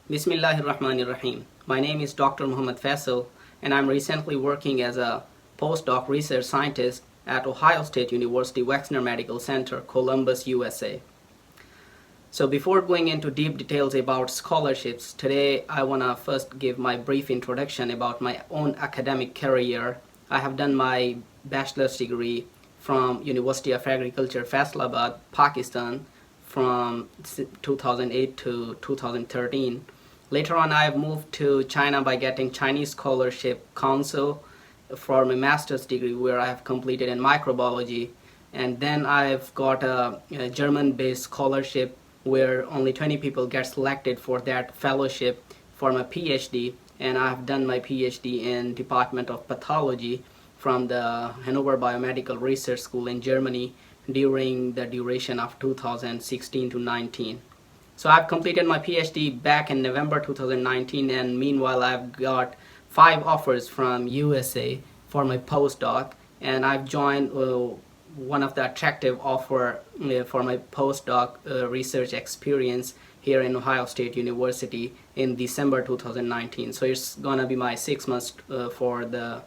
Bismillahirrahmanirrahim. My name is Dr. Muhammad Faisal, and I'm recently working as a postdoc research scientist at Ohio State University Wexner Medical Center, Columbus, USA. So before going into deep details about scholarships, today I want to first give my brief introduction about my own academic career. I have done my bachelor's degree from University of Agriculture, Faisalabad, Pakistan, from 2008 to 2013. Later on, I moved to China by getting Chinese Scholarship Council for my master's degree, where I have completed in microbiology. And then I've got a German-based scholarship where only 20 people get selected for that fellowship for my PhD. And I've done my PhD in Department of Pathology from the Hannover Biomedical Research School in Germany during the duration of 2016 to 19. So I've completed my PhD back in November 2019, and meanwhile I've got 5 offers from USA for my postdoc, and I've joined one of the attractive offer for my postdoc research experience here in Ohio State University in December 2019. So it's gonna be my 6 months for the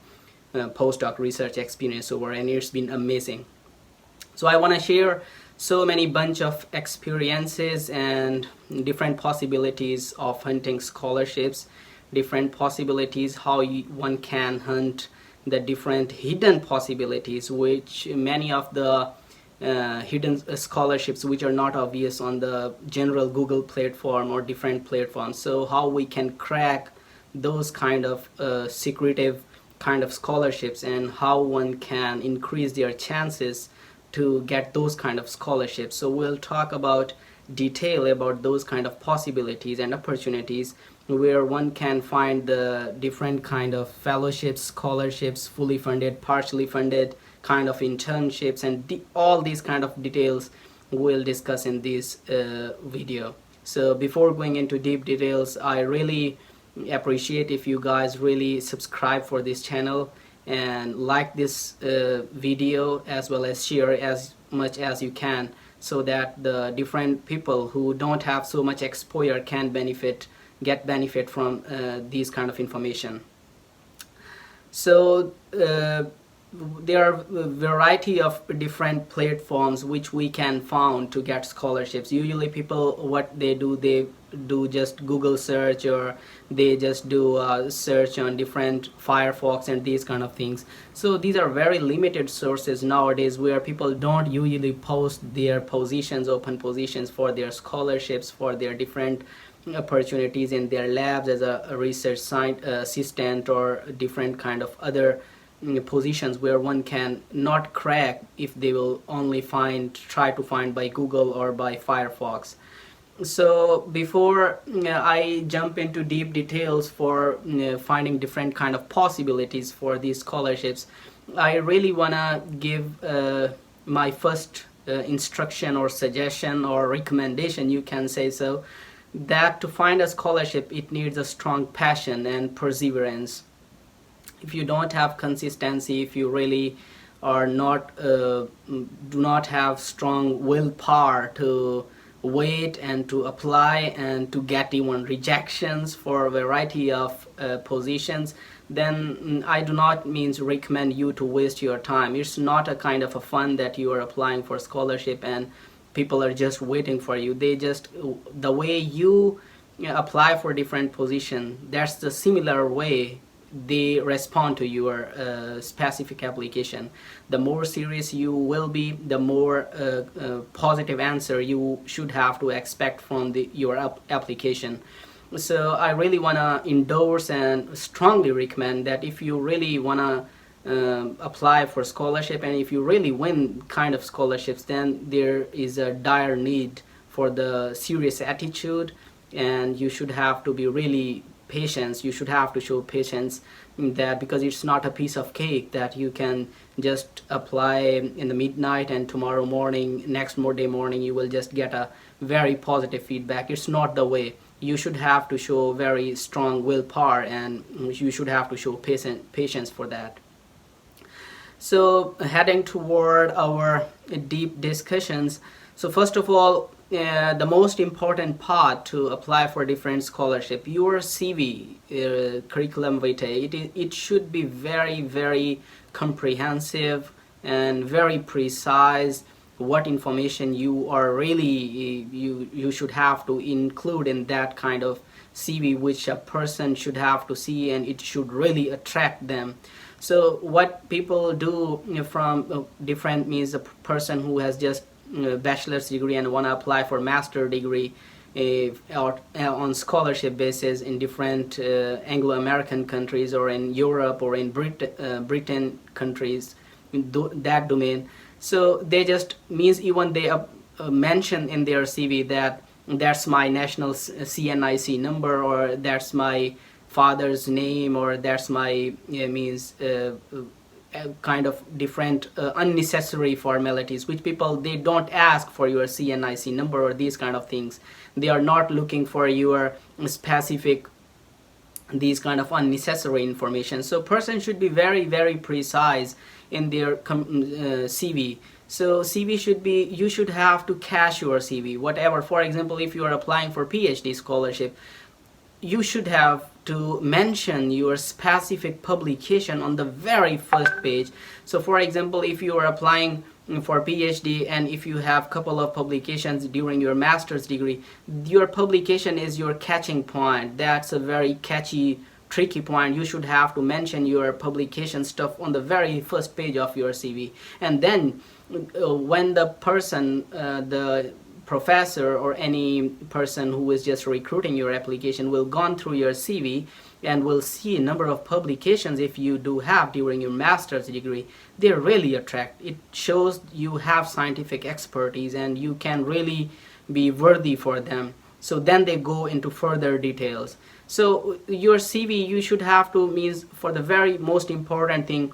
postdoc research experience over, and it's been amazing. So I want to share so many bunch of experiences and different possibilities of hunting scholarships, different possibilities how one can hunt the different hidden possibilities, which many of the hidden scholarships which are not obvious on the general Google platform or different platforms. So how we can crack those kind of secretive kind of scholarships, and how one can increase their chances to get those kind of scholarships. So we'll talk about detail about those kind of possibilities and opportunities where one can find the different kind of fellowships, scholarships, fully funded, partially funded kind of internships, and all these kind of details we'll discuss in this video. So before going into deep details, I really appreciate if you guys really subscribe for this channel and like this video, as well as share as much as you can, so that the different people who don't have so much exposure can get benefit from these kind of information. So there are a variety of different platforms which we can found to get scholarships. Usually people, what they do just Google search, or they just do a search on different Firefox and these kind of things. So these are very limited sources nowadays, where people don't usually post their positions, open positions for their scholarships, for their different opportunities in their labs as a research assistant, or different kind of other positions where one can not crack if they will only try to find by Google or by Firefox. So before I jump into deep details for finding different kind of possibilities for these scholarships, I really want to give my first instruction or suggestion or recommendation, you can say so, that to find a scholarship it needs a strong passion and perseverance. If you don't have consistency, if you really are not do not have strong willpower to wait and to apply and to get even rejections for a variety of positions, then I do not recommend you to waste your time. It's not a kind of a fun that you are applying for scholarship and people are just waiting for you. The way you apply for different positions, that's the similar way they respond to your specific application. The more serious you will be, the more positive answer you should have to expect from your application. So I really want to endorse and strongly recommend that if you really want to apply for scholarship, and if you really win kind of scholarships, then there is a dire need for the serious attitude, and you should have to be really patience. You should have to show patience, that because it's not a piece of cake that you can just apply in the midnight and tomorrow morning, next Monday morning you will just get a very positive feedback. It's not the way. You should have to show very strong willpower, and you should have to show patience for that. So heading toward our deep discussions, so first of all, the most important part to apply for different scholarship, your CV, curriculum vitae, it should be very, very comprehensive and very precise. What information you are really you should have to include in that kind of CV, which a person should have to see, and it should really attract them. So what people do, from different means, a person who has just bachelor's degree and want to apply for master degree or on scholarship basis in different Anglo-American countries or in Europe or in Britain countries, in that domain. So they just means even they mention in their CV that that's my national CNIC number, or that's my father's name, or that's my kind of different unnecessary formalities, which people, they don't ask for your CNIC number or these kind of things. They are not looking for your specific, these kind of unnecessary information. So person should be very, very precise in their CV. So CV should be, you should have to cache your CV, whatever. For example, if you are applying for PhD scholarship, you should have to mention your specific publication on the very first page. So for example, if you are applying for PhD and if you have couple of publications during your master's degree, your publication is your catching point. That's a very catchy, tricky point. You should have to mention your publication stuff on the very first page of your CV. And then when the person, the professor or any person who is just recruiting your application will gone through your CV and will see a number of publications if you do have during your master's degree, they really attract. It shows you have scientific expertise and you can really be worthy for them. So then they go into further details. So your CV, you should have to, means for the very most important thing,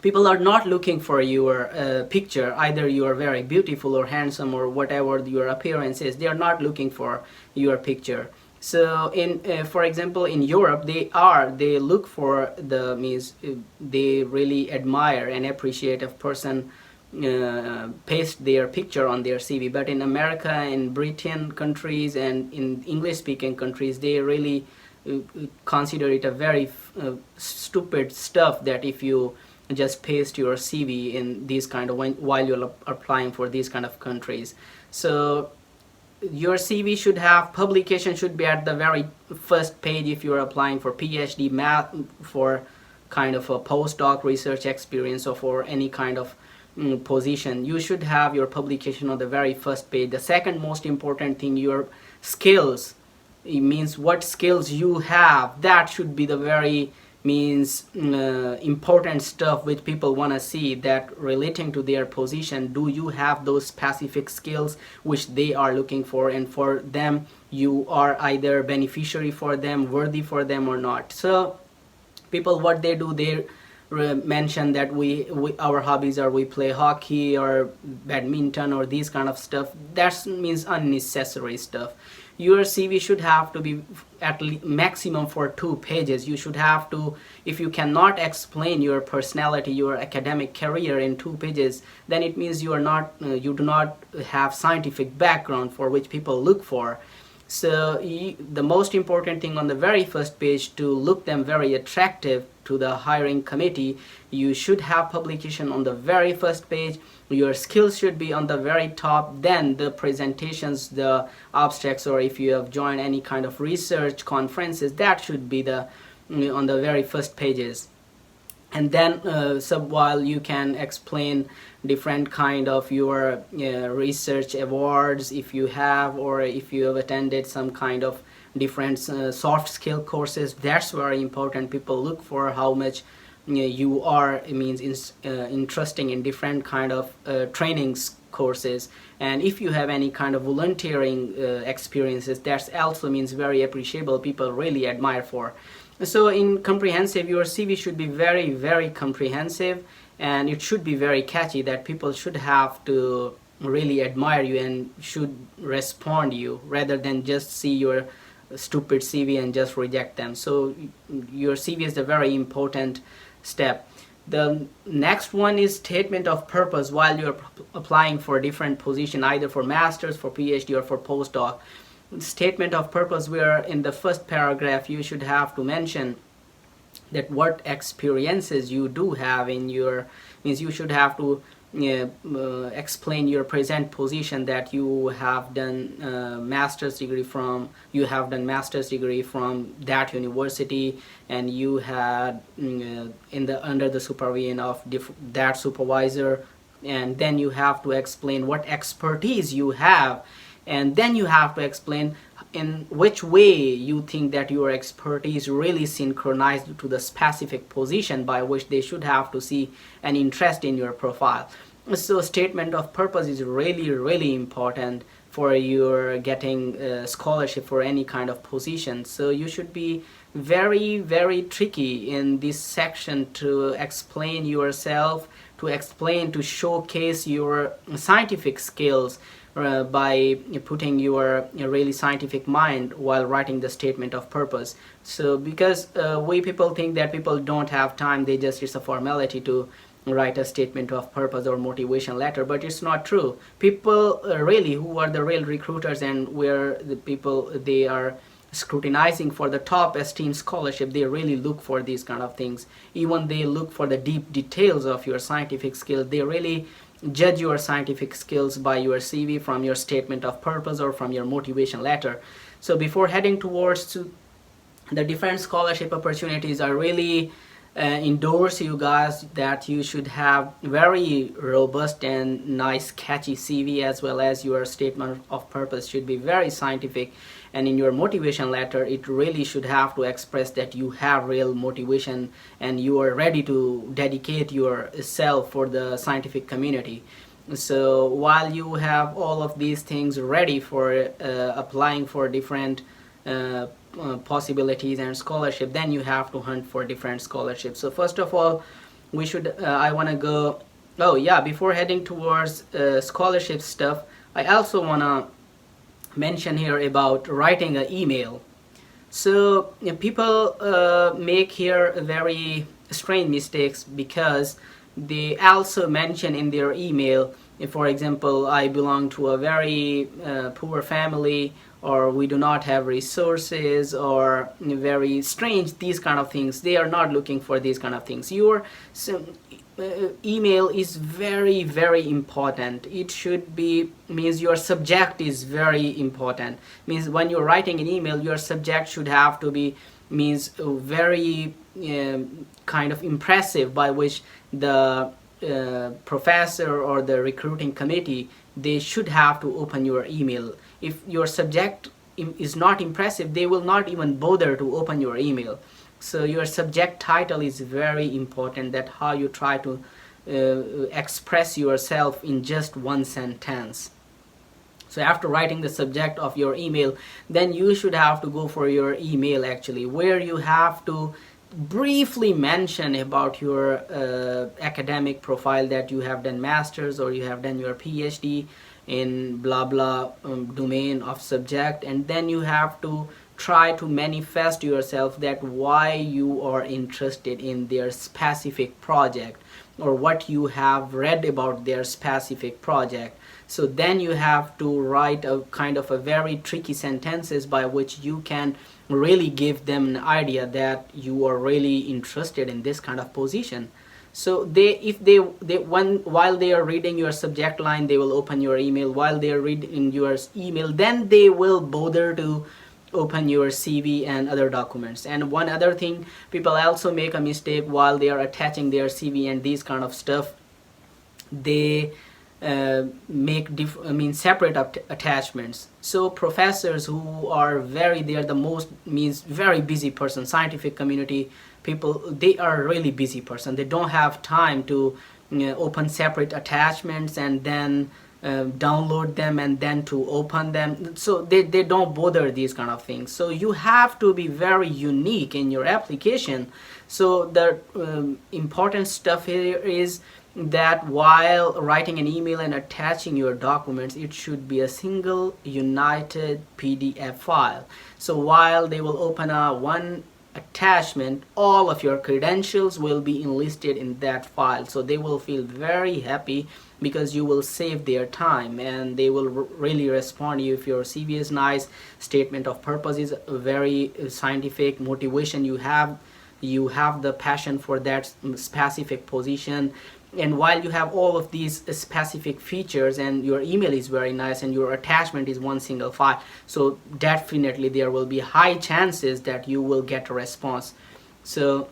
people are not looking for your picture. Either you are very beautiful or handsome or whatever your appearance is, they are not looking for your picture. So in for example, in Europe, they look for the, means they really admire and appreciate if person paste their picture on their CV. But in America, in Britain countries, and in English speaking countries, they really consider it a very stupid stuff that if you just paste your CV in these kind of, while you're applying for these kind of countries. So your CV should have, publication should be at the very first page if you're applying for PhD, math, for kind of a postdoc research experience, or for any kind of position. You should have your publication on the very first page. The second most important thing, your skills. It means what skills you have. That should be the very important stuff which people want to see, that relating to their position. Do you have those specific skills which they are looking for, and for them you are either beneficiary for them, worthy for them or not. So people, what they do, they mention that we our hobbies are we play hockey or badminton or these kind of stuff. That means unnecessary stuff. Your CV should have to be at least maximum for 2 pages. You should have to, if you cannot explain your personality, your academic career in 2 pages, then it means you are not, you do not have scientific background for which people look for. So the most important thing on the very first page, to look them very attractive to the hiring committee, you should have publication on the very first page. Your skills should be on the very top. Then the presentations, the abstracts, or if you have joined any kind of research conferences, that should be the on the very first pages. And then while you can explain different kind of your research awards if you have, or if you have attended some kind of different soft skill courses. That's very important. People look for how much you are, it means interesting in different kind of trainings courses. And if you have any kind of volunteering experiences, that's also means very appreciable. People really admire for. So in comprehensive, your CV should be very, very comprehensive, and it should be very catchy, that people should have to really admire you and should respond you, rather than just see your stupid CV and just reject them. So your CV is a very important step. The next one is statement of purpose while you're applying for a different position, either for master's, for PhD, or for postdoc. Statement of purpose, where in the first paragraph you should have to mention that what experiences you do have in your, means you should have to explain your present position, that you have done master's degree from, you have done master's degree from that university, and you had in the under the supervision of that supervisor, and then you have to explain what expertise you have, and then you have to explain in which way you think that your expertise really synchronized to the specific position by which they should have to see an interest in your profile. So statement of purpose is really important for your getting scholarship for any kind of position. So you should be very tricky in this section to explain yourself, to showcase your scientific skills, by putting your really scientific mind while writing the statement of purpose. So because we people think that people don't have time, it's a formality to write a statement of purpose or motivation letter, but it's not true. People really who are the real recruiters, and where the people they are scrutinizing for the top esteemed scholarship, they really look for these kind of things. Even they look for the deep details of your scientific skills. They really judge your scientific skills by your CV, from your statement of purpose, or from your motivation letter. So before heading towards the different scholarship opportunities, I really endorse you guys that you should have very robust and nice catchy CV, as well as your statement of purpose should be very scientific, and in your motivation letter it really should have to express that you have real motivation and you are ready to dedicate yourself for the scientific community. So while you have all of these things ready for applying for different possibilities and scholarship, then you have to hunt for different scholarships. So first of all, we should I want to go, oh yeah, before heading towards scholarship stuff, I also want to mention here about writing an email. So people make here very strange mistakes, because they also mention in their email, if for example I belong to a very poor family, or we do not have resources, or very strange, these kind of things. They are not looking for these kind of things. Your email is very important. It should be, means your subject is very important. Means when you're writing an email, your subject should have to be, means very kind of impressive, by which the professor or the recruiting committee, they should have to open your email. If your subject is not impressive, they will not even bother to open your email. So your subject title is very important, that how you try to express yourself in just one sentence. So after writing the subject of your email, then you should have to go for your email actually, where you have to briefly mention about your academic profile, that you have done masters or you have done your PhD in blah blah domain of subject, and then you have to try to manifest yourself that why you are interested in their specific project, or what you have read about their specific project. So then you have to write a kind of a very tricky sentences by which you can really give them an idea that you are really interested in this kind of position. So while they are reading your subject line, they will open your email. While they are reading your email, then they will bother to open your CV and other documents. And one other thing, people also make a mistake while they are attaching their CV and these kind of stuff. They make separate attachments. So professors who are they are the most, means very busy person, scientific community people, they are really busy person. They don't have time to open separate attachments and then download them and then to open them. So they don't bother these kind of things. So you have to be very unique in your application. So the important stuff here is that while writing an email and attaching your documents, it should be a single united PDF file. So while they will open a one attachment, all of your credentials will be enlisted in that file. So they will feel very happy because you will save their time, and they will really respond to you if your CV is nice, statement of purpose is very scientific, motivation you have the passion for that specific position, and while you have all of these specific features and your email is very nice and your attachment is one single file, so definitely there will be high chances that you will get a response. So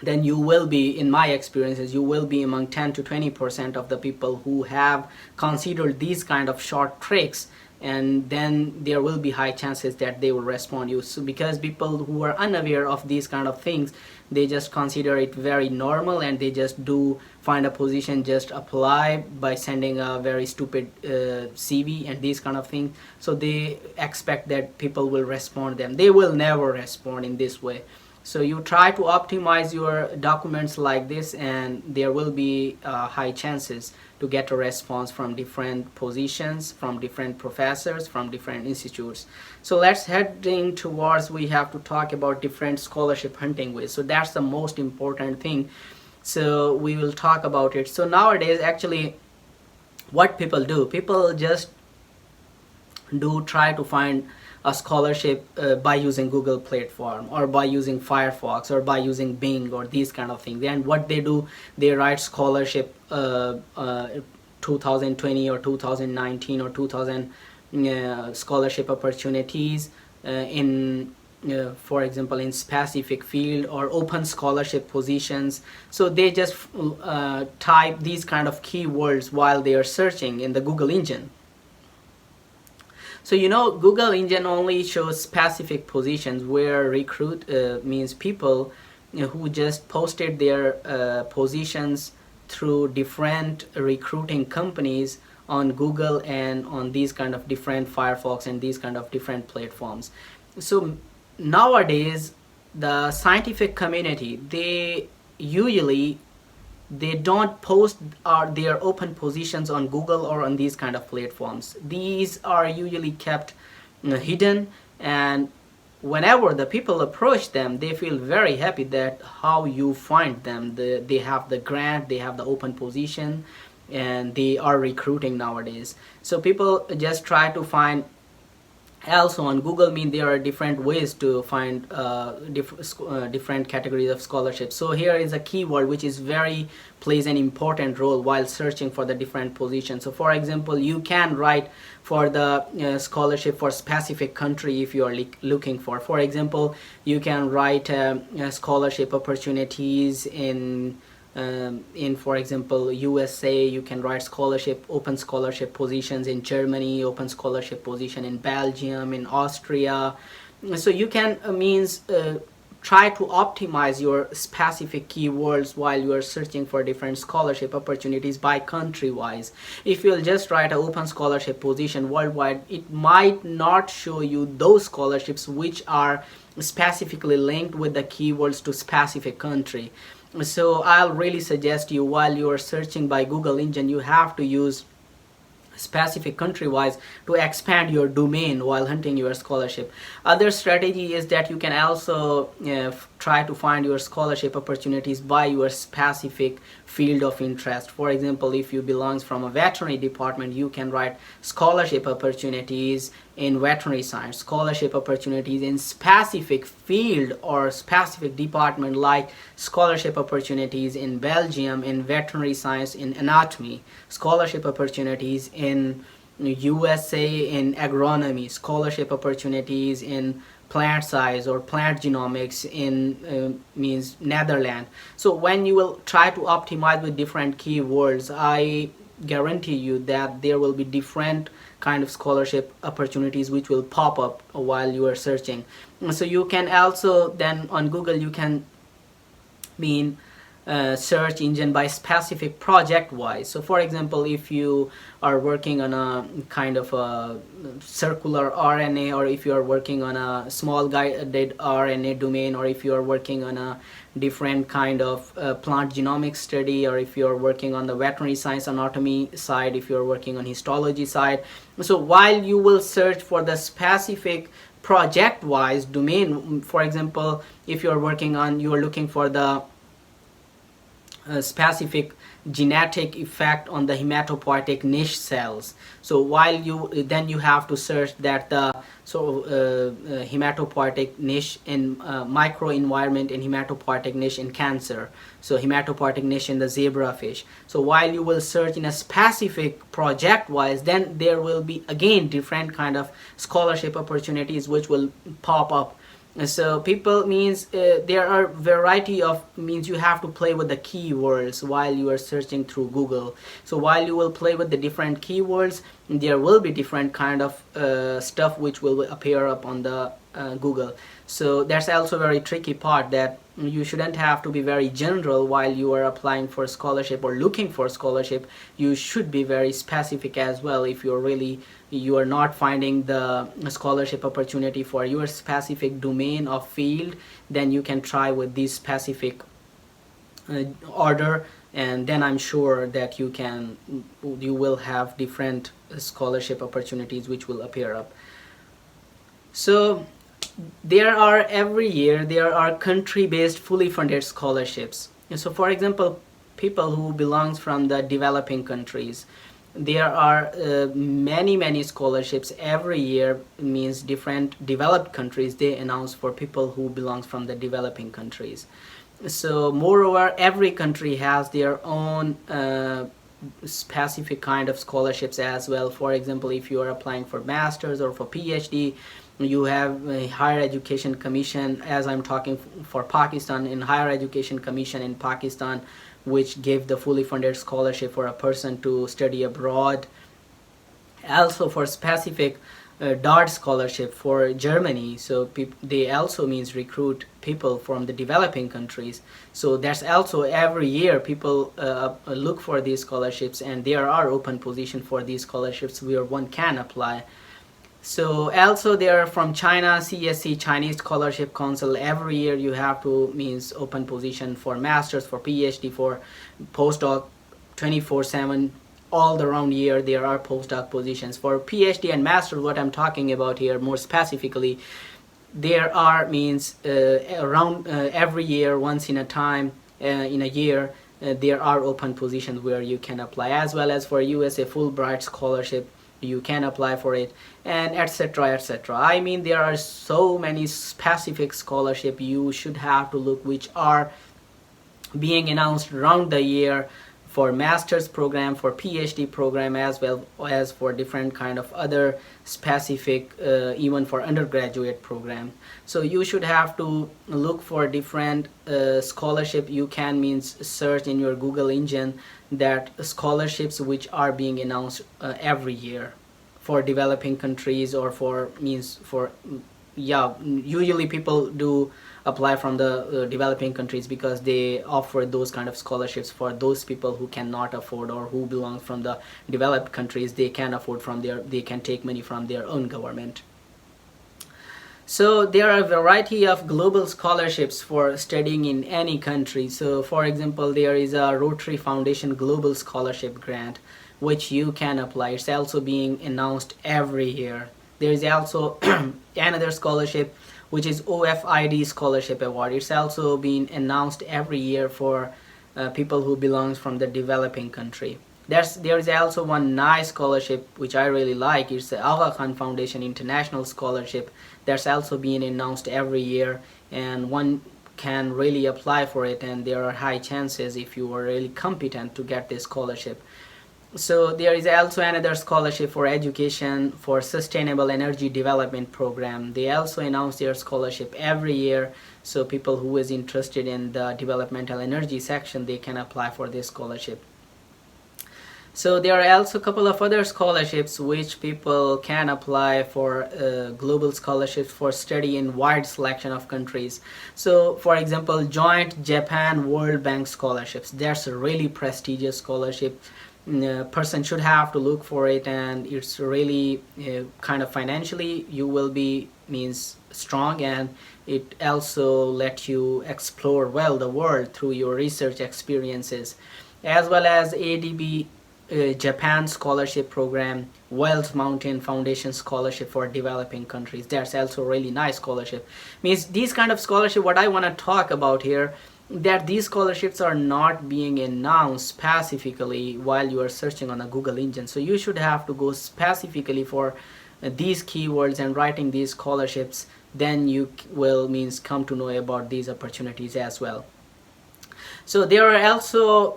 then you will be, in my experiences, you will be among 10 to 20% of the people who have considered these kind of short tricks, and then there will be high chances that they will respond you. So because people who are unaware of these kind of things, they just consider it very normal, and they just do find a position, just apply by sending a very stupid CV and these kind of things. So they expect that people will respond them. They will never respond in this way. So you try to optimize your documents like this, and there will be high chances to get a response from different positions, from different professors, from different institutes. So let's heading towards, we have to talk about different scholarship hunting ways. So that's the most important thing. So we will talk about it. So nowadays, actually, what people do, people just do try to find a scholarship by using Google platform, or by using Firefox, or by using Bing, or these kind of things. And what they do, they write scholarship 2020 or 2019 or 2000 scholarship opportunities in for example in specific field, or open scholarship positions. So they just type these kind of keywords while they are searching in the Google engine. So Google engine only shows specific positions where recruit means people who just posted their positions through different recruiting companies on Google and on these kind of different Firefox and these kind of different platforms. So nowadays, the scientific community, they don't post their open positions on Google or on these kind of platforms. These are usually kept hidden, and whenever the people approach them, they feel very happy that how you find them. They have the grant, they have the open position, and they are recruiting nowadays. So people just try to find. Also on Google, there are different ways to find different categories of scholarships. So here is a keyword which is plays an important role while searching for the different positions. So for example, you can write for the scholarship for specific country if you are looking for. For example, you can write scholarship opportunities in for example USA. You can write open scholarship positions in Germany, open scholarship position in Belgium, in Austria. So you can try to optimize your specific keywords while you are searching for different scholarship opportunities by country wise. If you'll just write an open scholarship position worldwide, it might not show you those scholarships which are specifically linked with the keywords to specific country. So I'll really suggest you, while you are searching by Google engine, you have to use specific country wise to expand your domain while hunting your scholarship. Other strategy is that you can also try to find your scholarship opportunities by your specific field of interest. For example, if you belong from a veterinary department, you can write scholarship opportunities in veterinary science, scholarship opportunities in specific field or specific department, like scholarship opportunities in Belgium in veterinary science in anatomy, scholarship opportunities in USA in agronomy, scholarship opportunities in plant science or plant genomics in Netherlands. So when you will try to optimize with different keywords, I guarantee you that there will be different kind of scholarship opportunities which will pop up while you are searching. So you can also then on Google, you can search engine by specific project wise. So for example, if you are working on a kind of a circular RNA, or if you are working on a small guided RNA domain, or if you are working on a different kind of plant genomics study, or if you are working on the veterinary science anatomy side, if you are working on histology side. So while you will search for the specific project wise domain. For example, if you're looking for the specific genetic effect on the hematopoietic niche cells. So while you have to search that the hematopoietic niche in microenvironment in hematopoietic niche in cancer, so hematopoietic niche in the zebrafish. So while you will search in a specific project wise, then there will be again different kind of scholarship opportunities which will pop up. So people means there are variety of means you have to play with the keywords while you are searching through Google. So while you will play with the different keywords, there will be different kind of stuff which will appear up on the Google. So that's also a very tricky part, that you shouldn't have to be very general while you are applying for scholarship or looking for scholarship. You should be very specific as well. If you are not finding the scholarship opportunity for your specific domain of field, then you can try with this specific order, and then I'm sure that you will have different scholarship opportunities which will appear up. So every year there are country-based fully funded scholarships. So for example, people who belongs from the developing countries, there are many scholarships every year. Means different developed countries, they announce for people who belongs from the developing countries. So moreover, every country has their own specific kind of scholarships as well. For example, if you are applying for masters or for PhD, you have a higher education commission. As I'm talking for Pakistan, in higher education commission in Pakistan, which gave the fully funded scholarship for a person to study abroad. Also for specific DART scholarship for Germany, so they also means recruit people from the developing countries. So that's also every year people look for these scholarships, and there are open position for these scholarships where one can apply. So also there are from China, CSC, Chinese Scholarship Council. Every year you have to means open position for masters, for PhD, for postdoc, 24/7 all the round year there are postdoc positions. For PhD and master, what I'm talking about here more specifically, there are means around every year, once in a time in a year, there are open positions where you can apply, as well as for USA Fulbright scholarship you can apply for it, and etc etc. I mean, there are so many specific scholarship you should have to look, which are being announced around the year for master's program, for PhD program, as well as for different kind of other specific even for undergraduate program. So you should have to look for different scholarship. You can means search in your Google engine that scholarships which are being announced every year for developing countries, or for means for usually people do apply from the developing countries because they offer those kind of scholarships for those people who cannot afford, or who belong from the developed countries. They can afford they can take money from their own government. So there are a variety of global scholarships for studying in any country. So for example, there is a Rotary Foundation Global Scholarship Grant which you can apply. It's also being announced every year. There is also another scholarship which is OFID Scholarship Award. It's also being announced every year for people who belongs from the developing country. There is also one nice scholarship which I really like. It's the Aga Khan Foundation International Scholarship. That's also being announced every year, and one can really apply for it, and there are high chances if you are really competent to get this scholarship. So there is also another scholarship for education for sustainable energy development program. They also announce their scholarship every year, so people who is interested in the developmental energy section, they can apply for this scholarship. So there are also a couple of other scholarships which people can apply for, global scholarships for study in wide selection of countries. So for example, Joint Japan World Bank scholarships. That's a really prestigious scholarship. Person should have to look for it, and it's really kind of financially you will be means strong, and it also let you explore well the world through your research experiences. As well as ADB Japan scholarship program, Wells Mountain Foundation scholarship for developing countries. That's also a really nice scholarship. Means these kind of scholarship, what I want to talk about here, that these scholarships are not being announced specifically while you are searching on a Google engine. So you should have to go specifically for these keywords and writing these scholarships. Then you will means come to know about these opportunities as well. So there are also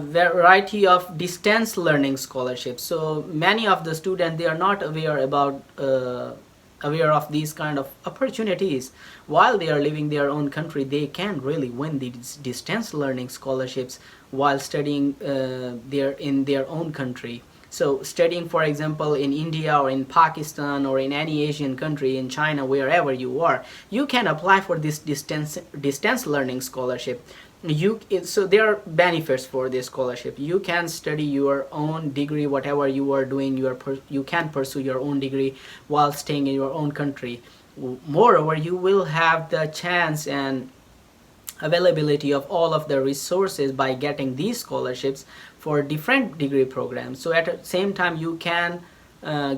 variety of distance learning scholarships. So many of the students, they are not aware of these kind of opportunities. While they are living their own country, they can really win these distance learning scholarships while studying in their own country. So studying, for example, in India or in Pakistan or in any Asian country, in China, wherever you are, you can apply for this distance learning scholarship. So there are benefits for this scholarship. You can study your own degree, whatever you are doing. You can pursue your own degree while staying in your own country. Moreover, you will have the chance and availability of all of the resources by getting these scholarships for different degree programs. So at the same time, you can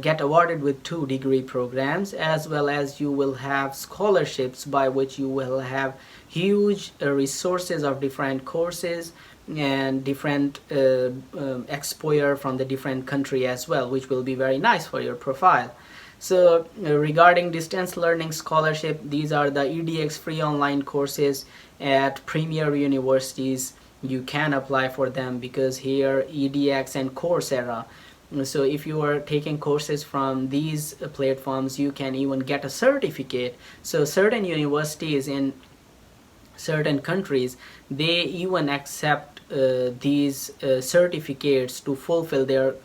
get awarded with 2 degree programs, as well as you will have scholarships by which you will have huge resources of different courses and different exposure from the different country as well, which will be very nice for your profile. So regarding distance learning scholarship, these are the EDX free online courses at premier universities. You can apply for them because here EDX and Coursera. So if you are taking courses from these platforms, you can even get a certificate. So certain universities in certain countries, they even accept these certificates to fulfill their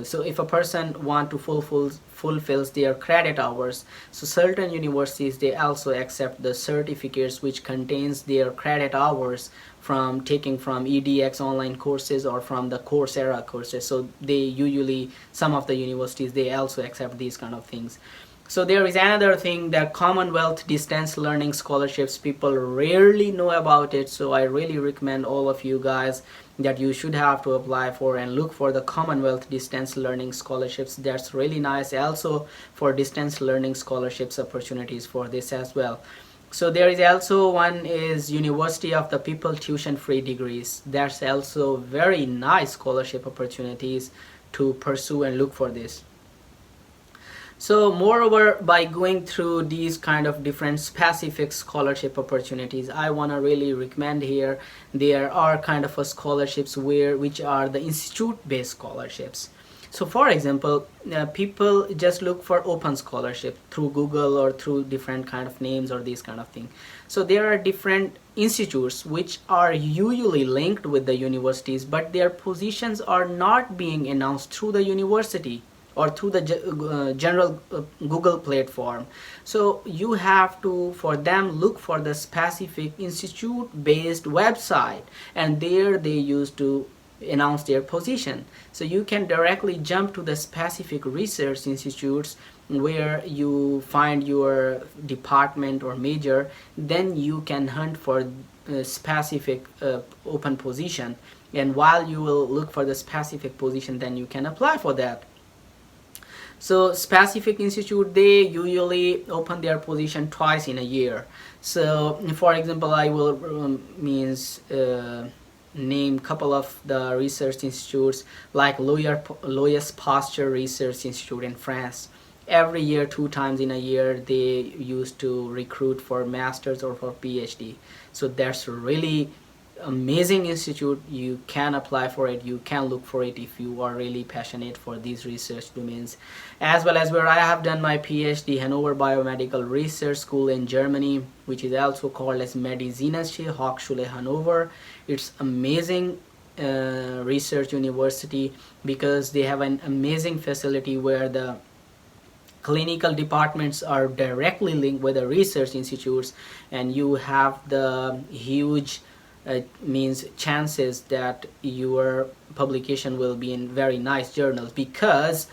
so if a person want to fulfills their credit hours, so certain universities, they also accept the certificates which contains their credit hours from taking from EDX online courses or from the Coursera courses. So they usually, some of the universities, they also accept these kind of things. So there is another thing, that Commonwealth distance learning scholarships, people rarely know about it. So I really recommend all of you guys that you should have to apply for and look for the Commonwealth distance learning scholarships. That's really nice. Also for distance learning scholarships opportunities for this as well. So there is also one is University of the People tuition free degrees. That's also very nice scholarship opportunities to pursue and look for this. So moreover, by going through these kind of different specific scholarship opportunities, I want to really recommend here, there are kind of a scholarships which are the institute-based scholarships. So for example, people just look for open scholarship through Google or through different kind of names or these kind of thing. So there are different institutes which are usually linked with the universities, but their positions are not being announced through the university or through the general Google platform. So you have to, for them, look for the specific institute based website, and there they used to announce their position. So you can directly jump to the specific research institutes where you find your department or major. Then you can hunt for a specific open position, and while you will look for the specific position, then you can apply for that. So specific institute, they usually open their position twice in a year. So for example, I will name couple of the research institutes, like Loyes Pasteur Research Institute in France. Every year, 2 times in a year, they used to recruit for masters or for PhD. So that's really amazing institute. You can apply for it, you can look for it if you are really passionate for these research domains. As well as where I have done my PhD, Hannover Biomedical Research School in Germany, which is also called as Medizinische Hochschule Hannover. It's amazing research university because they have an amazing facility where the clinical departments are directly linked with the research institutes, and you have the huge chances that your publication will be in very nice journals, because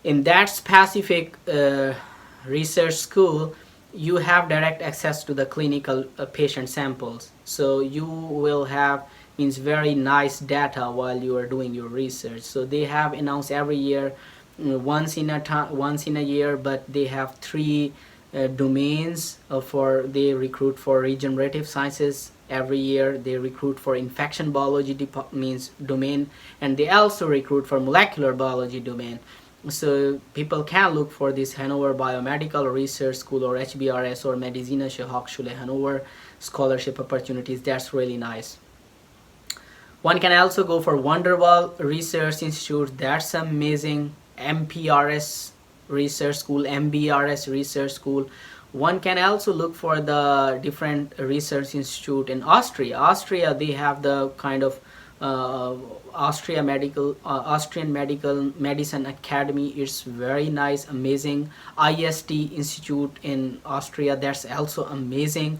in that specific research school you have direct access to the clinical patient samples. So you will have means very nice data while you are doing your research. So they have announced every year, once in a year, but they have three domains for they recruit for regenerative sciences every year. They recruit for infection biology means domain, and they also recruit for molecular biology domain. So people can look for this Hanover Biomedical Research School or HBRS or Medizinische Hochschule Hanover scholarship opportunities. That's really nice. One can also go for Wonderwall Research Institute. That's amazing. MPRS Research School, MBRS Research School. One can also look for the different research institute in Austria. Austria, they have the kind of Austrian Medical Medicine Academy. It's very nice, amazing. IST Institute in Austria, that's also amazing.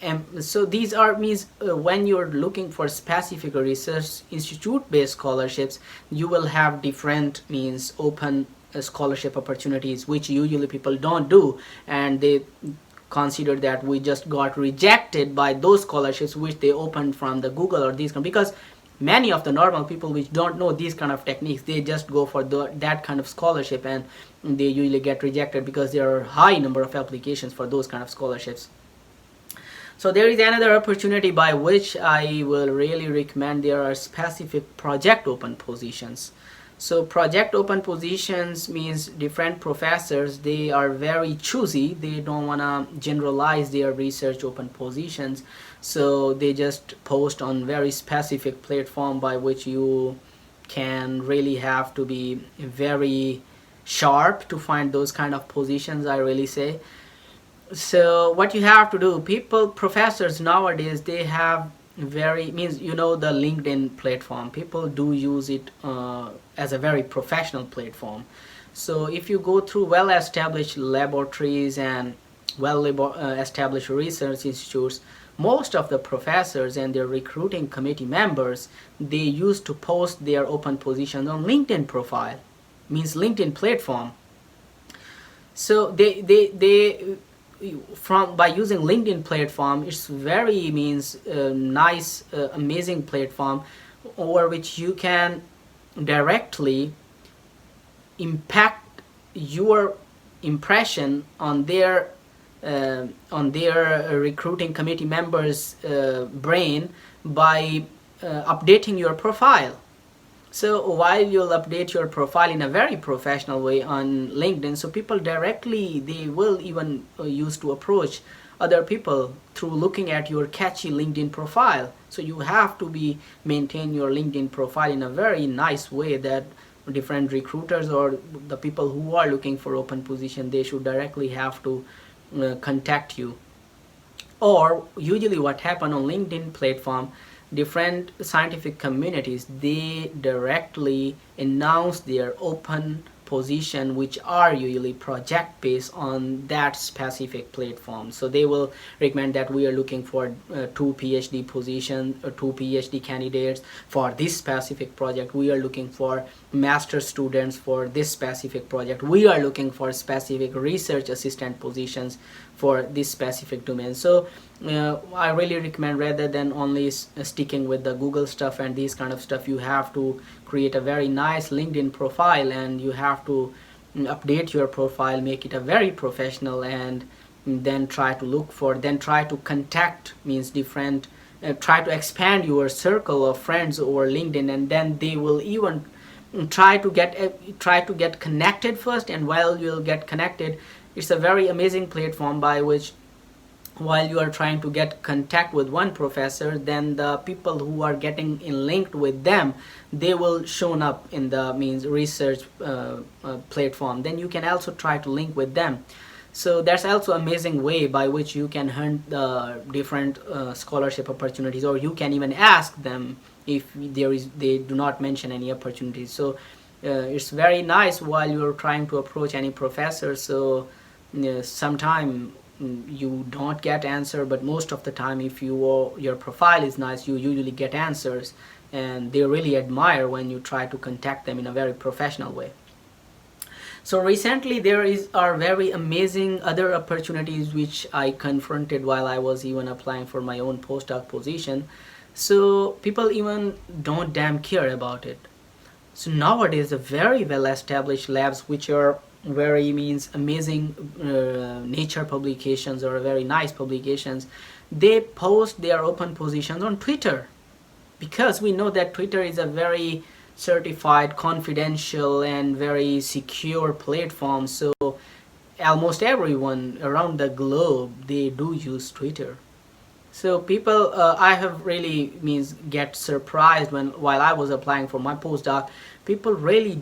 And so these are means when you're looking for specific research institute based scholarships, you will have different means open scholarship opportunities, which usually people don't do, and they consider that we just got rejected by those scholarships which they opened from the Google or these, because many of the normal people which don't know these kind of techniques, they just go for that kind of scholarship, and they usually get rejected because there are high number of applications for those kind of scholarships. So there is another opportunity by which I will really recommend. There are specific project open positions. So project open positions means different professors, they are very choosy. They don't want to generalize their research open positions. So they just post on very specific platform by which you can really have to be very sharp to find those kind of positions, I really say. So what you have to do, professors nowadays, they have very means the LinkedIn platform, people do use it as a very professional platform. So if you go through well established laboratories and well established research institutes, most of the professors and their recruiting committee members, they used to post their open positions on LinkedIn profile, means LinkedIn platform. So they by using LinkedIn platform, it's very means nice, amazing platform over which you can directly impact your impression on their recruiting committee members' brain by updating your profile. So while you'll update your profile in a very professional way on LinkedIn, so people directly, they will even use to approach other people through looking at your catchy LinkedIn profile. So you have to maintain your LinkedIn profile in a very nice way that different recruiters or the people who are looking for open position, they should directly have to contact you. Or usually what happen on LinkedIn platform, different scientific communities, they directly announce their open position, which are usually project based on that specific platform. So they will recommend that we are looking for 2 PhD positions or 2 PhD candidates for this specific project. We are looking for master students for this specific project. We are looking for specific research assistant positions for this specific domain. So I really recommend, rather than only sticking with the Google stuff and these kind of stuff, you have to create a very nice LinkedIn profile, and you have to update your profile, make it a very professional, and then try to contact means different, try to expand your circle of friends over LinkedIn, and then they will even try to get connected first. And while you'll get connected, it's a very amazing platform by which, while you are trying to get contact with one professor, then the people who are getting linked with them, they will shown up in the means research platform. Then you can also try to link with them. So that's also amazing way by which you can hunt the different scholarship opportunities, or you can even ask them if they do not mention any opportunities. So it's very nice while you're trying to approach any professor. So sometime you don't get answer, but most of the time, if your profile is nice, you usually get answers, and they really admire when you try to contact them in a very professional way. So recently there are very amazing other opportunities which I confronted while I was even applying for my own postdoc position. So people even don't damn care about it. So nowadays, the very well established labs, which are very means amazing nature publications or very nice publications, they post their open positions on Twitter, because we know that Twitter is a very certified, confidential, and very secure platform. So almost everyone around the globe, they do use Twitter. So people, I have really means get surprised when while I was applying for my postdoc, people really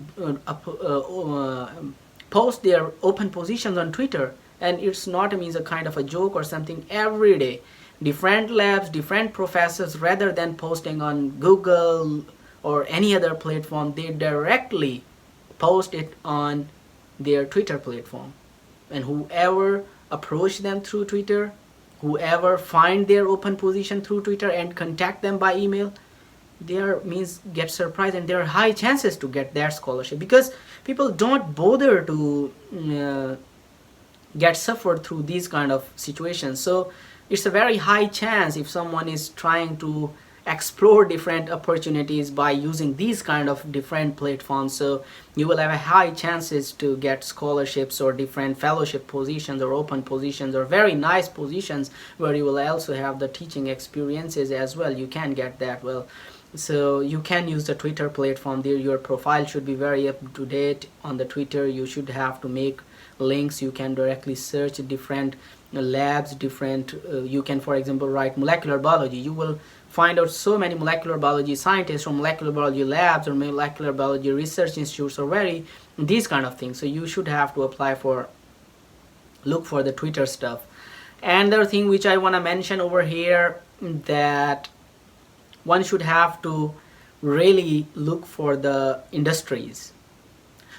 post their open positions on Twitter, and it's not means a kind of a joke or something. Every day, different labs, different professors, rather than posting on Google or any other platform, they directly post it on their Twitter platform, and whoever approach them through Twitter, whoever find their open position through Twitter and contact them by email, there means get surprised, and there are high chances to get that scholarship, because people don't bother to get suffered through these kind of situations. So it's a very high chance if someone is trying to explore different opportunities by using these kind of different platforms, so you will have a high chances to get scholarships or different fellowship positions or open positions or very nice positions where you will also have the teaching experiences as well. You can get that. Well, so you can use the Twitter platform there. Your profile should be very up to date on the Twitter. You should have to make links. You can directly search different labs, different you can, for example, write molecular biology. You will find out so many molecular biology scientists from molecular biology labs or molecular biology research institutes or very these kind of things. So you should have to apply for, look for the Twitter stuff. Another thing which I want to mention over here, that one should have to really look for the industries.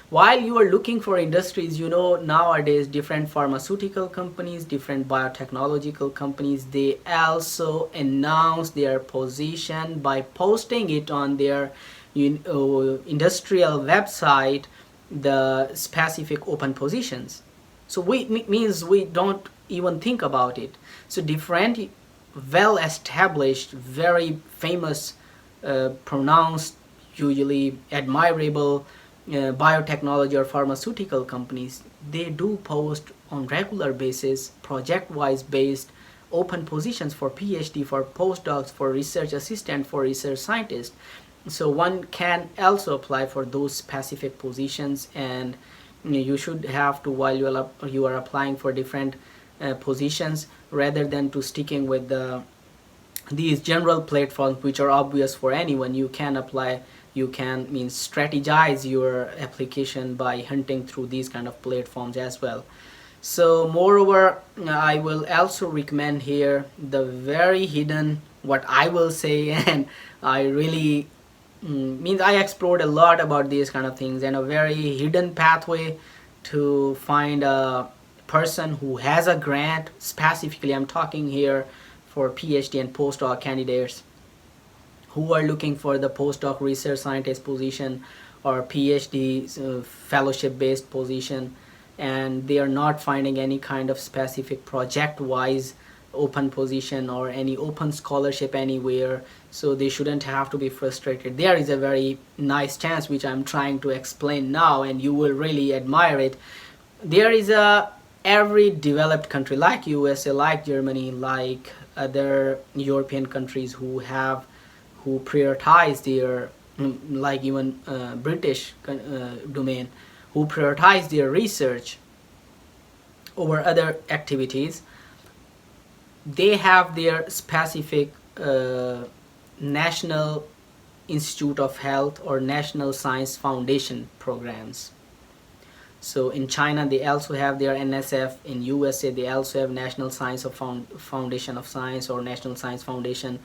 While you are looking for industries, you know, nowadays different pharmaceutical companies, different biotechnological companies, they also announce their position by posting it on their industrial website, the specific open positions. So means we don't even think about it. So different well established, very famous, pronounced, usually admirable biotechnology or pharmaceutical companies, they do post on regular basis, project-wise based open positions for PhD, for postdocs, for research assistant, for research scientist. So one can also apply for those specific positions, and you should have to, while you are applying for different positions, rather than to sticking with these general platforms which are obvious for anyone, you can apply, you can strategize your application by hunting through these kind of platforms as well. So moreover, I will also recommend here the very hidden, what I will say, and I really I explored a lot about these kind of things, and a very hidden pathway to find a person who has a grant. Specifically, I'm talking here for PhD and postdoc candidates who are looking for the postdoc research scientist position or PhD fellowship based position, and they are not finding any kind of specific project wise open position or any open scholarship anywhere. So they shouldn't have to be frustrated. There is a very nice chance which I'm trying to explain now, and you will really admire it. There is a every developed country like USA, like Germany, like other European countries who prioritize their like even British domain, who prioritize their research over other activities. They have their specific National Institute of Health or National Science Foundation programs. So in China they also have their NSF. In USA they also have National Science of Foundation of Science or National Science Foundation.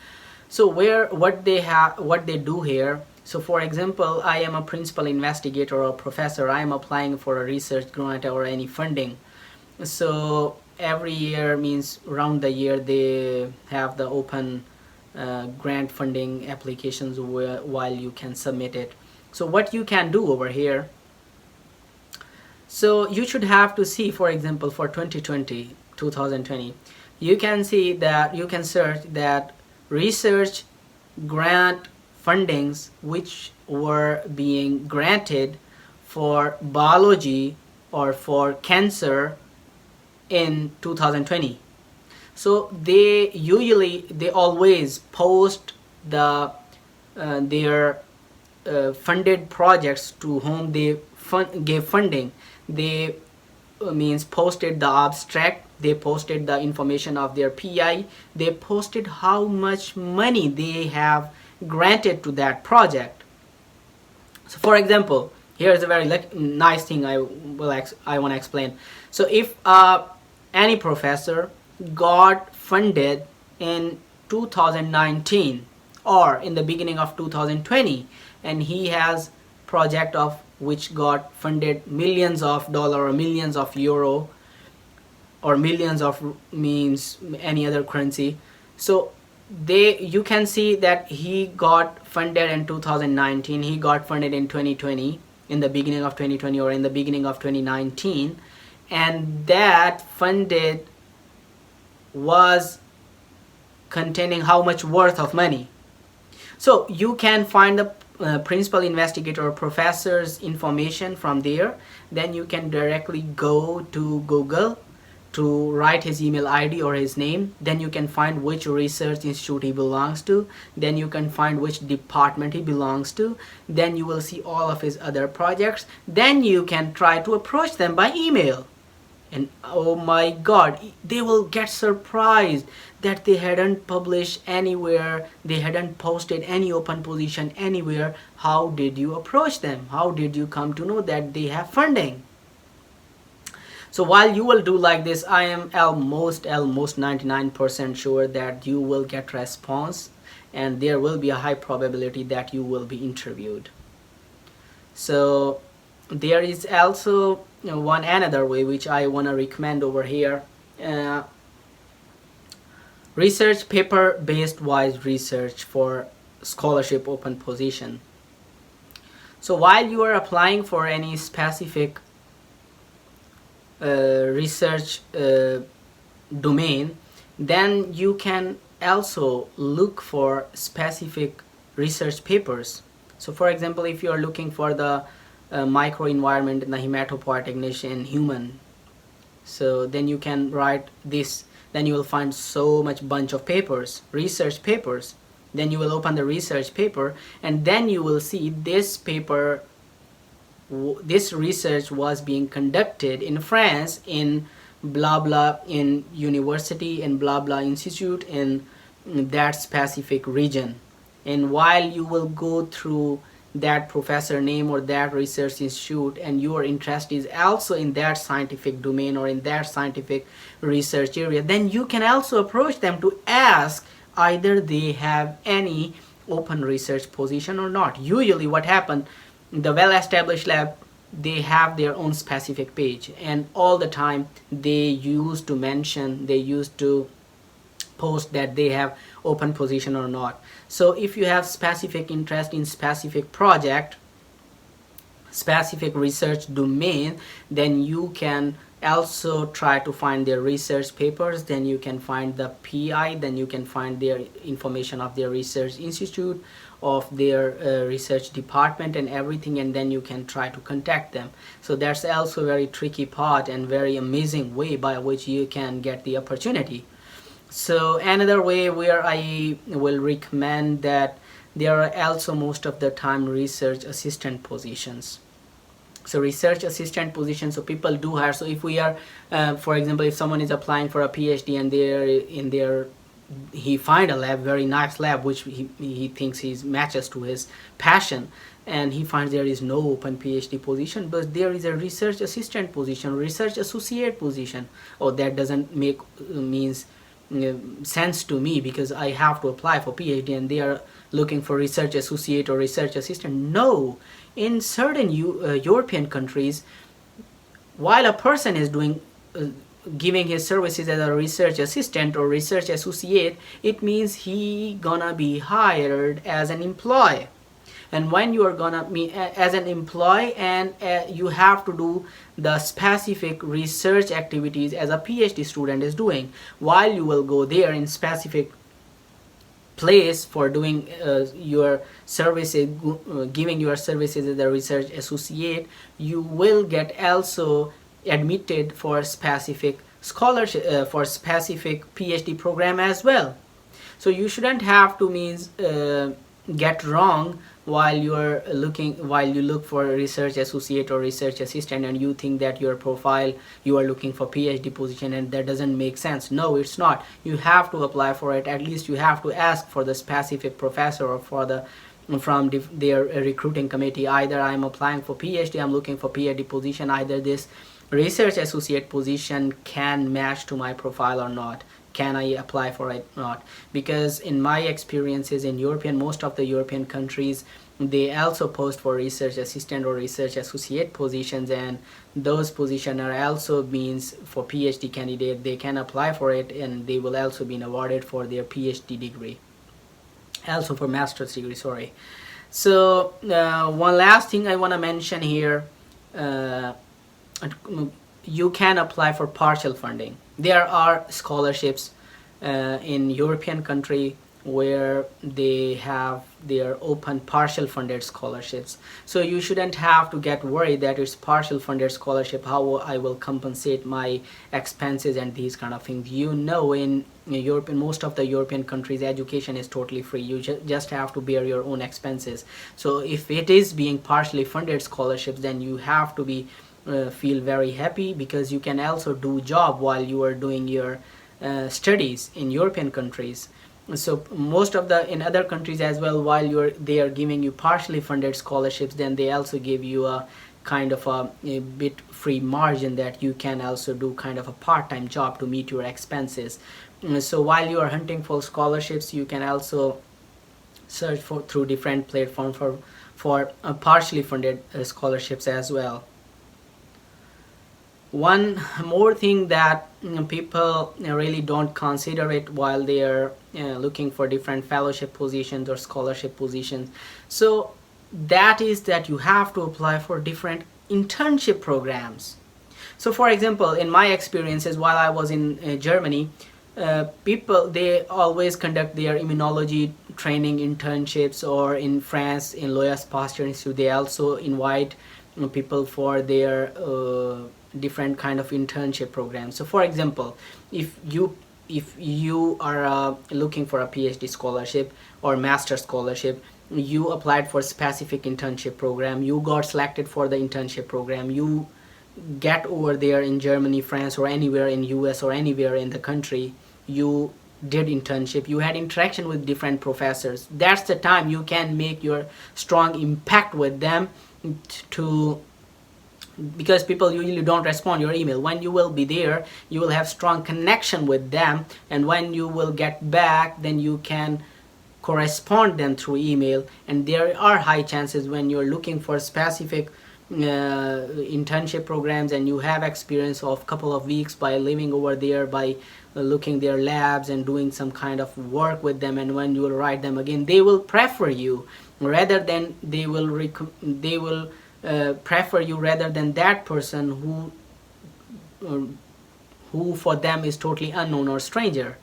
So what they do here, so for example, I am a principal investigator or professor, I am applying for a research grant or any funding. So every year around the year they have the open grant funding applications while you can submit it. So what you can do over here, so you should have to see, for example, for 2020, you can see that you can search that research grant fundings which were being granted for biology or for cancer in 2020. So they always post their funded projects to whom they gave funding. They means posted the abstract, they posted the information of their PI, they posted how much money they have granted to that project. So for example, here's a very nice thing I want to explain. So if any professor got funded in 2019 or in the beginning of 2020, and he has project of which got funded millions of dollar or millions of euro or millions of means any other currency, so you can see that he got funded in 2019, he got funded in 2020, in the beginning of 2020 or in the beginning of 2019, and that funded was containing how much worth of money. So you can find the principal investigator or professor's information from there. Then you can directly go to Google to write his email ID or his name. Then you can find which research institute he belongs to. Then you can find which department he belongs to. Then you will see all of his other projects. Then you can try to approach them by email. And oh my god, they will get surprised that they hadn't published anywhere, they hadn't posted any open position anywhere. How did you approach them? How did you come to know that they have funding? So while you will do like this, I am almost 99% sure that you will get response, and there will be a high probability that you will be interviewed. So there is also one another way which I want to recommend over here. Research paper based wise research for scholarship open position. So while you are applying for any specific research domain, then you can also look for specific research papers. So for example, if you are looking for the microenvironment in the hematopoietic niche in human, so then you can write this, then you will find so much bunch of papers, research papers. Then you will open the research paper, and then you will see this paper, this research was being conducted in France in blah blah in university and blah blah institute in that specific region. And while you will go through that professor name or that research institute, and your interest is also in that scientific domain or in that scientific research area, then you can also approach them to ask either they have any open research position or not. Usually what happens, the well-established lab, they have their own specific page, and all the time they used to post that they have open position or not. So if you have specific interest in specific project, specific research domain, then you can also try to find their research papers, then you can find the PI, then you can find their information of their research institute, of their research department and everything, and then you can try to contact them. So that's also a very tricky part and very amazing way by which you can get the opportunity. So another way where I will recommend that there are also most of the time research assistant positions. So research assistant positions, so people do hire. So if we are, for example, if someone is applying for a PhD and he find a lab, very nice lab, which he thinks he matches to his passion, and he finds there is no open PhD position, but there is a research assistant position, research associate position. Oh, that doesn't make sense to me because I have to apply for PhD and they are looking for research associate or research assistant. No, in certain European countries, while a person is giving his services as a research assistant or research associate, it means he gonna be hired as an employee. And when you are gonna be as an employee, and you have to do the specific research activities as a PhD student is doing, while you will go there in specific place for doing your services, giving your services as a research associate, you will get also admitted for specific scholarship, for specific PhD program as well. So you shouldn't have to get wrong while you look for a research associate or research assistant, and you think that your profile, you are looking for PhD position, and that doesn't make sense. No, it's not. You have to apply for it. At least you have to ask for the specific professor or for the from their recruiting committee. Either I'm applying for PhD, I'm looking for PhD position, either this research associate position can match to my profile or not, can I apply for it or not. Because in my experiences in most of the European countries, they also post for research assistant or research associate positions, and those positions are also means for PhD candidate. They can apply for it, and they will also be awarded for their PhD degree, also for master's degree, sorry. So one last thing I want to mention here, you can apply for partial funding. There are scholarships in European country where they have their open partial funded scholarships. So you shouldn't have to get worried that it's partial funded scholarship, how I will compensate my expenses and these kind of things. In Europe, in most of the European countries, education is totally free. You just have to bear your own expenses. So if it is being partially funded scholarships, then you have to be feel very happy, because you can also do job while you are doing your studies in European countries. So most of in other countries as well, while they are giving you partially funded scholarships, then they also give you a kind of a bit free margin that you can also do kind of a part-time job to meet your expenses. So while you are hunting for scholarships, you can also search through different platforms for partially funded scholarships as well. One more thing that people really don't consider it while they are looking for different fellowship positions or scholarship positions, so that is that you have to apply for different internship programs. So for example, in my experiences while I was in Germany, people, they always conduct their immunology training internships, or in France in Loyas Pasteur Institute they also invite people for their different kind of internship programs. So for example, if you are looking for a PhD scholarship or master scholarship, you applied for specific internship program, you got selected for the internship program, you get over there in Germany, France, or anywhere in US or anywhere in the country, you did internship, you had interaction with different professors. That's the time you can make your strong impact with them, because people usually don't respond your email. When you will be there, you will have strong connection with them, and when you will get back, then you can correspond them through email. And there are high chances when you're looking for specific internship programs and you have experience of couple of weeks by living over there, by looking their labs and doing some kind of work with them, and when you will write them again, they will prefer you rather than prefer you rather than that person who for them is totally unknown or stranger.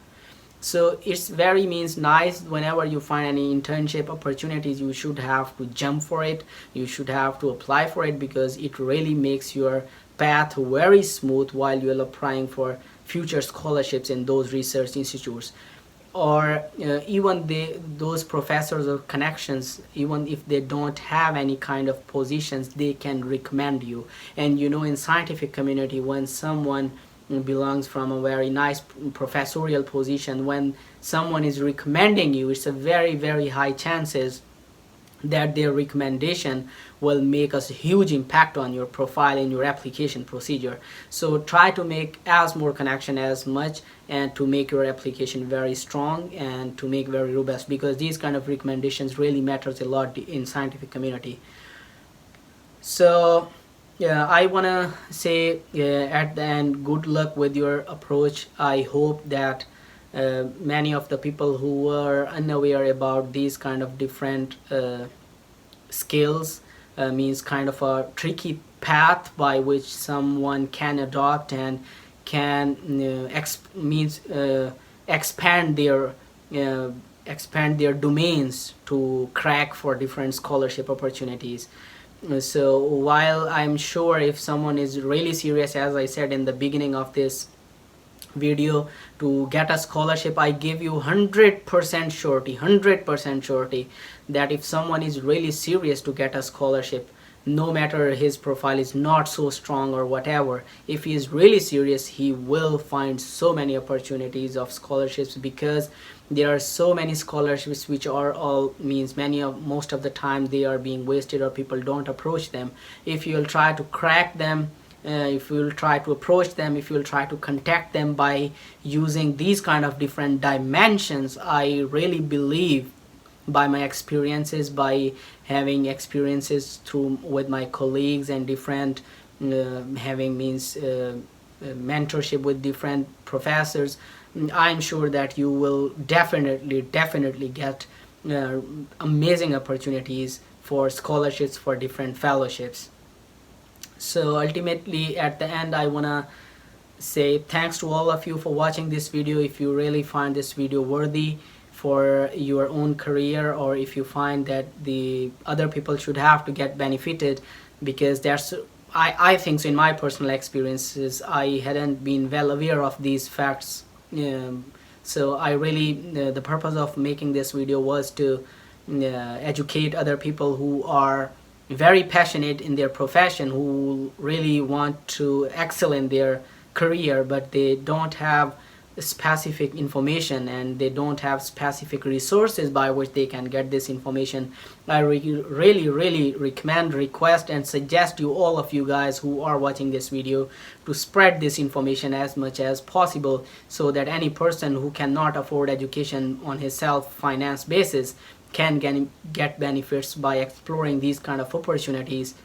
So it's very nice whenever you find any internship opportunities, you should have to jump for it, you should have to apply for it, because it really makes your path very smooth while you're applying for future scholarships in those research institutes. Or even those professors or connections, even if they don't have any kind of positions, they can recommend you. And in scientific community, when someone belongs from a very nice professorial position, when someone is recommending you, it's a very, very high chances that their recommendation will make a huge impact on your profile and your application procedure. So try to make as more connection as much, and to make your application very strong and to make very robust, because these kind of recommendations really matters a lot in scientific community. So I want to say at the end, good luck with your approach. I hope that many of the people who were unaware about these kind of different skills, means kind of a tricky path by which someone can adopt and can expand their expand their domains to crack for different scholarship opportunities. So while I'm sure if someone is really serious, as I said in the beginning of this video, to get a scholarship, I give you 100% surety that if someone is really serious to get a scholarship, no matter his profile is not so strong or whatever, if he is really serious, he will find so many opportunities of scholarships, because there are so many scholarships which are all means most of the time they are being wasted or people don't approach them. If you'll try to crack them, if you will try to approach them, if you will try to contact them by using these kind of different dimensions, I really believe, by my experiences, by having experiences through with my colleagues and different having mentorship with different professors, I'm sure that you will definitely get amazing opportunities for scholarships, for different fellowships. So ultimately, at the end, I want to say thanks to all of you for watching this video. If you really find this video worthy for your own career, or if you find that the other people should have to get benefited, because that's I think so, in my personal experiences, I hadn't been well aware of these facts. So I really the purpose of making this video was to educate other people who are very passionate in their profession, who really want to excel in their career, but they don't have specific information and they don't have specific resources by which they can get this information. I really recommend, request and suggest you, all of you guys who are watching this video, to spread this information as much as possible, so that any person who cannot afford education on his self-finance basis can get benefits by exploring these kind of opportunities,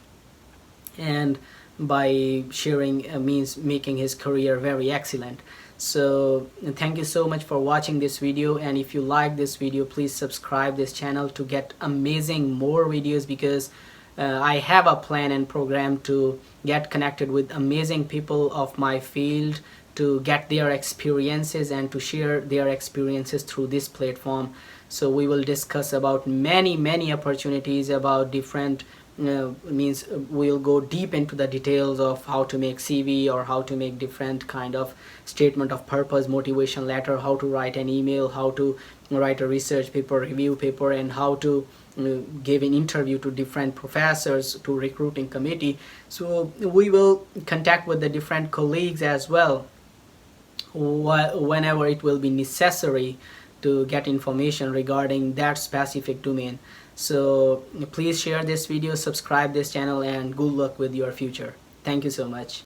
and by sharing means making his career very excellent. So thank you so much for watching this video, and if you like this video, please subscribe this channel to get amazing more videos, because I have a plan and program to get connected with amazing people of my field, to get their experiences and to share their experiences through this platform. So we will discuss about many opportunities, about different we'll go deep into the details of how to make CV, or how to make different kind of statement of purpose, motivation letter, how to write an email, how to write a research paper, review paper, and how to give an interview to different professors, to recruiting committee. So we will contact with the different colleagues as well whenever it will be necessary to get information regarding that specific domain. So please share this video, subscribe this channel, and good luck with your future. Thank you so much.